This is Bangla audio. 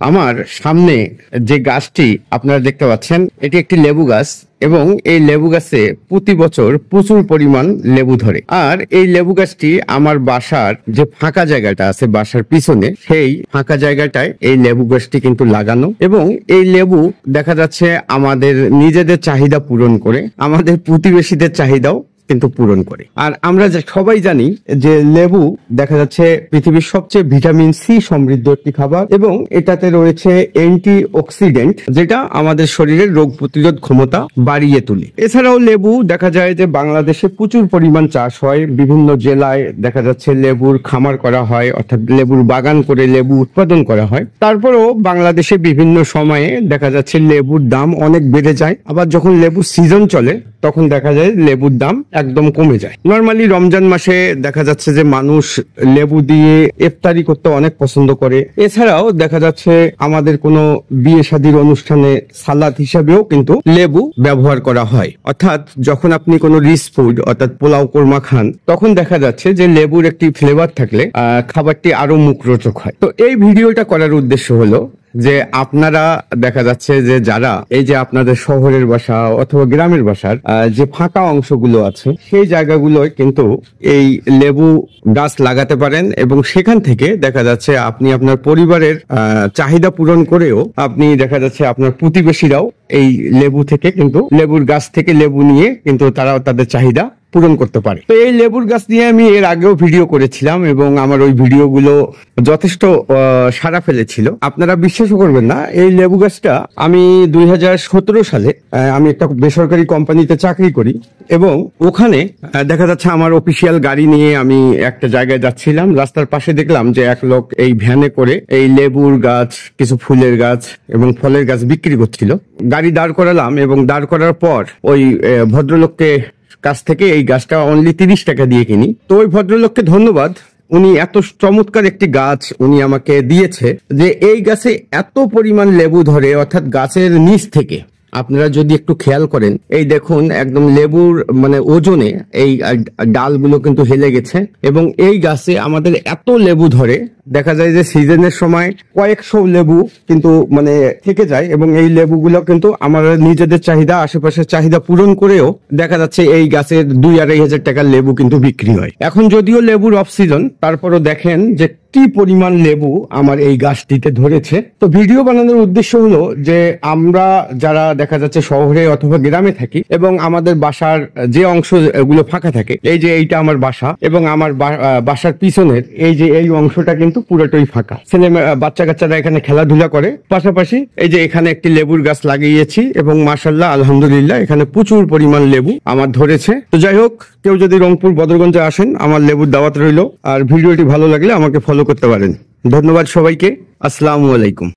আমার সামনে যে গাছটি আপনারা দেখতে পাচ্ছেন এটি একটি লেবু গাছ এবং এই লেবু গাছে প্রতি বছর প্রচুর পরিমাণ লেবু ধরে। আর এই লেবু গাছটি আমার বাসার যে ফাঁকা জায়গাটা আছে বাসার পিছনে সেই ফাঁকা জায়গাটায় এই লেবু গাছটি কিন্তু লাগানো এবং এই লেবু দেখা যাচ্ছে আমাদের নিজেদের চাহিদা পূরণ করে, আমাদের প্রতিবেশীদের চাহিদাও কিন্তু পূরণ করে। আর আমরা সবাই জানি যে লেবু দেখা যাচ্ছে পৃথিবীর সবচেয়ে ভিটামিন সি সমৃদ্ধ একটি খাবার এবং এটাতে রয়েছে অ্যান্টি অক্সিডেন্ট, যেটা আমাদের শরীরের রোগ প্রতিরোধ ক্ষমতা বাড়িয়ে তোলে। এছাড়াও লেবু দেখা যায় যে বাংলাদেশে প্রচুর পরিমাণ চাষ হয়, বিভিন্ন জেলায় দেখা যাচ্ছে লেবুর খামার করা হয়, অর্থাৎ লেবুর বাগান করে লেবু উৎপাদন করা হয়। তারপরেও বাংলাদেশে বিভিন্ন সময়ে দেখা যাচ্ছে লেবুর দাম অনেক বেড়ে যায়, আবার যখন লেবুর সিজন চলে তখন দেখা যায় লেবুর দাম একদম কমে যায়। নরমালি রমজান মাসে দেখা যাচ্ছে যে মানুষ লেবু দিয়ে ইফতারি করতে অনেক পছন্দ করে। এছাড়াও দেখা যাচ্ছে আমাদের কোনো বিয়ে শাদীর অনুষ্ঠানে সালাদ হিসাবেও কিন্তু লেবু ব্যবহার করা হয়। অর্থাৎ যখন আপনি কোনো রিচ ফুড অর্থাৎ পোলাও কোরমা খান তখন দেখা যাচ্ছে যে লেবুর একটি ফ্লেভার থাকলে খাবারটি আরো মুখরোচক হয়। তো এই ভিডিওটা করার উদ্দেশ্য হলো যে আপনারা দেখা যাচ্ছে যে যারা এই যে আপনাদের শহরের বাসা অথবা গ্রামের বাসার যে ফাঁকা অংশগুলো আছে সেই জায়গাগুলোয় কিন্তু এই লেবু গাছ লাগাতে পারেন এবং সেখান থেকে দেখা যাচ্ছে আপনি আপনার পরিবারের চাহিদা পূরণ করেও আপনি দেখা যাচ্ছে আপনার প্রতিবেশীরাও এই লেবু থেকে কিন্তু লেবুর গাছ থেকে লেবু নিয়ে কিন্তু তারাও তাদের চাহিদা পূরণ করতে পারে। তো এই লেবুর গাছ নিয়ে আমি এর আগেও ভিডিও করেছিলাম এবং আমার ওই ভিডিওগুলো যথেষ্ট সাড়া ফেলেছিল। আপনারা বিশ্বাসও করবেন না, এই লেবু গাছটা আমি 2017 সালে আমি একটা বেসরকারি কোম্পানিতে চাকরি করি এবং ওখানে দেখা যাচ্ছে আমার অফিসিয়াল গাড়ি নিয়ে আমি একটা জায়গায় যাচ্ছিলাম। রাস্তার পাশে দেখলাম যে এক লোক এই ভ্যানে করে এই লেবুর গাছ, কিছু ফুলের গাছ এবং ফলের গাছ বিক্রি করছিল। গাড়ি দাঁড় করালাম এবং দাঁড় করার পর ওই ভদ্রলোককে কাছ থেকে এই গাছটা অনলি 30 টাকা দিয়ে কিনি। তো ওই ভদ্রলোককে ধন্যবাদ, উনি এত চমৎকার একটি গাছ উনি আমাকে দিয়েছে যে এই গাছে এত পরিমাণ লেবু ধরে, অর্থাৎ গাছের নিচ থেকে আপনারা যদি একটু খেয়াল করেন এই দেখুন একদম লেবুর মানে ওজনে এই ডালগুলো কিন্তু হেলে গেছে এবং এই গাছে আমাদের এত লেবু ধরে, দেখা যায় যে সিজনের সময় কয়েকশো লেবু কিন্তু মানে থেকে যায় এবং এই লেবুগুলো কিন্তু আমাদের নিজেদের চাহিদা আশেপাশের চাহিদা পূরণ করেও দেখা যাচ্ছে এই গাছের 2-2.5 হাজার টাকার লেবু কিন্তু বিক্রি হয়। এখন যদিও লেবুর অফ সিজন, তারপরও দেখেন যে কি পরিমাণ লেবু আমার এই গাছটিতে ধরেছে। তো ভিডিও বানানোর উদ্দেশ্য হলো যে আমরা যারা দেখা যাচ্ছে শহরে অথবা গ্রামে থাকি এবং আমাদের বাসার যে অংশ এগুলো ফাঁকা থাকে, এই যে এইটা আমার বাসা এবং আমার বাসার পিছনের এই যে এই অংশটা কিন্তু পুরোটাই ফাঁকা, ছেলে বাচ্চা কাচ্চারা এখানে খেলাধুলা করে। পাশাপাশি এই যে এখানে একটি লেবুর গাছ লাগিয়েছি এবং মাশাআল্লাহ আলহামদুলিল্লাহ এখানে প্রচুর পরিমাণ লেবু আমার ধরেছে। তো যাই হোক, কেউ যদি রংপুর বদরগঞ্জে আসেন আমার লেবুর দাওয়াত রইল। আর ভিডিওটি ভালো লাগলে আমাকে ফলো করতে পারেন। ধন্যবাদ সবাইকে, আসসালামু আলাইকুম।